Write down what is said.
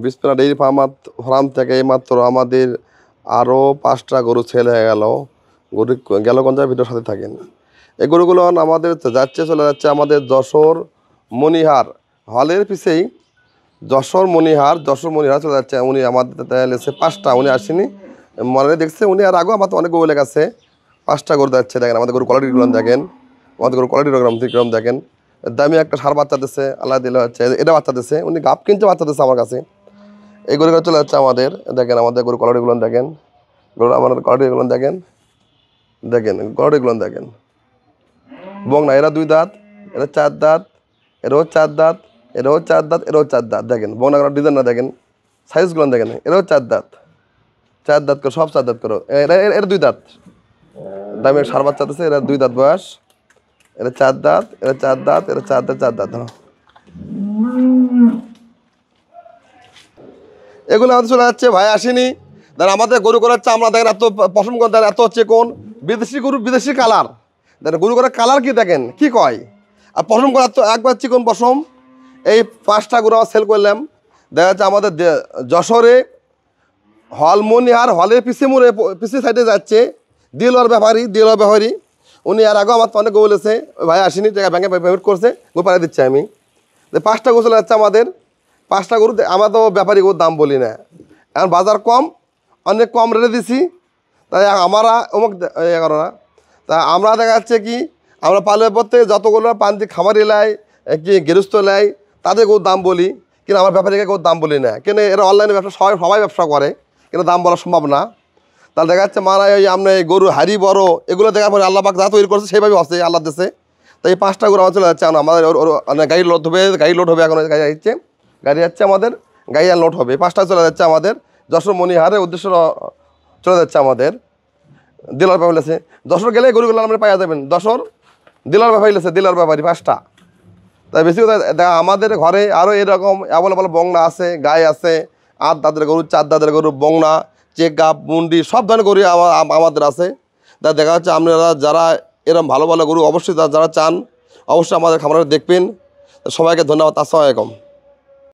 বিসমিল্লাহ dairy farm থেকে এইমাত্র আমাদের আরও 5টা গরু সেল হয়ে গেল। গরু গেল গঞ্জার ভিডিওর সাথে থাকেন। এই গরুগুলো আমাদের চলে যাচ্ছে আমাদের যশোর মনিহার হলের পিছেই যশোর মনিহার চলে যাচ্ছে। উনি আমাদের এসে 5টা, উনি আসেনি মনে দেখছে উনি, আর আগেও আমাদের অনেক গরু লেগেছে। 5টা গরু যাচ্ছে, দেখেন আমাদের গরু কোয়ালিটিগুলো দেখেন, আমাদের গরু কোয়ালিটির দেখেন। দামি একটা সার বাচ্চা দিচ্ছে, আল্লাহ দিলে হচ্ছে এটা বাচ্চা দিচ্ছে, উনি গাপ কিনতে বাচ্চা দিচ্ছে আমার কাছে। এই গরুগুলো চলে যাচ্ছে আমাদের, দেখেন আমাদের গরু কোয়ালিটিগুলো দেখেন, গরু আমাদের কোয়ালিটিগুলো দেখেন, কোয়ালিটিগুলো দেখেন। বংনা এরা 2 দাঁত, এরা 4 দাঁত, এরাও 4 দাঁত, এরাও 4 দাঁত, এরাও 4 দাঁত। দেখেন বংনা ডিজাইনটা দেখেন, সাইজগুলো দেখেন, এরাও 4 দাঁত, 4 দাঁত করে, সব 4 দাঁত করো। এরা 2 দাঁত, দামি সার বাচ্চা দিচ্ছে, এরা 2 দাঁত বয়স, এরা 4 দাঁত, এরা 4 দাঁত, এরা 4 দাঁত, 4 দাঁত। এগুলো আমাদের চলে যাচ্ছে, ভাই আসেনি। দেখেন আমাদের গরু করার চামড়া দেখেন এত পশম করে, এত হচ্ছে কোন বিদেশি গরু, বিদেশি কালার। দেখেন গরু করার কালার কি দেখেন, কি কয়। আর পশম করার তো একবার চিকন পশম। এই 5টা গরু আমরা সেল করলাম। দেখা যাচ্ছে আমাদের যশোরে মনিহার হলের পিছিয়ে সাইডে যাচ্ছে দিলওয়ার ব্যাপারী। উনি আর আগেও আমার অনেক গরু বলেছে, ভাই আসেনি, টাকা ব্যাংকে পেমেন্ট করছে, গরু পাঠিয়ে দিচ্ছে আমি। 5টা গরু চলে যাচ্ছে আমাদের। 5টা গরু আমরা তো ব্যাপারী গরুর দাম বলি না, এখন বাজার কম, অনেক কম রেটে দিছি, তাই আমরা করো না। তা আমরা দেখা যাচ্ছে কি, আমরা পালের পথে যতগুলো পান্তি খামারি লাই, কি গৃহস্থ লাই, তাদের গরুর দাম বলি, কিন্তু আমার ব্যাপারীকে গরুর দাম বলি না। কিন্তু এরা অনলাইনে ব্যবসা সবাই ব্যবসা করে, কিন্তু দাম বলা সম্ভব না। তাহলে দেখা যাচ্ছে মারা ওই আপনার এই গরু হাড়ি বড়, এগুলো দেখার পরে আল্লাহ পাক যা তৈরি করছে সেভাবে আছে আল্লাহ দেশে। তাই এই 5টা গরু আমার চলে যাচ্ছে। আমাদের গাড়ি লোড হবে, এখন গাড়ি যাচ্ছে আমাদের, গাড়ি আর লোড হবে। 5টা চলে যাচ্ছে আমাদের যশোর মনিহারের উদ্দেশ্য চলে যাচ্ছে আমাদের। দিলার ব্যাপারী লেছে, যশোর গেলে গরুগুলো আমরা পাওয়া যাবেন। যশোর দিলার ব্যাপারী 5টা। তাই বেশি কথা দেখা আমাদের ঘরে আরও এরকম অ্যাভেলেবল বংনা আছে, গাই আছে, 8 দাঁতের গরু, 4 দাঁতের গরু, বংনা, চেক গাপ, মুন্ডি, সব ধরনের গরু আমাদের আছে। তা দেখা যাচ্ছে আপনারা যারা এরকম ভালো ভালো গরু অবশ্যই যারা চান, অবশ্যই আমাদের খামারে দেখবেন। সবাইকে ধন্যবাদ। আসসালামু আলাইকুম।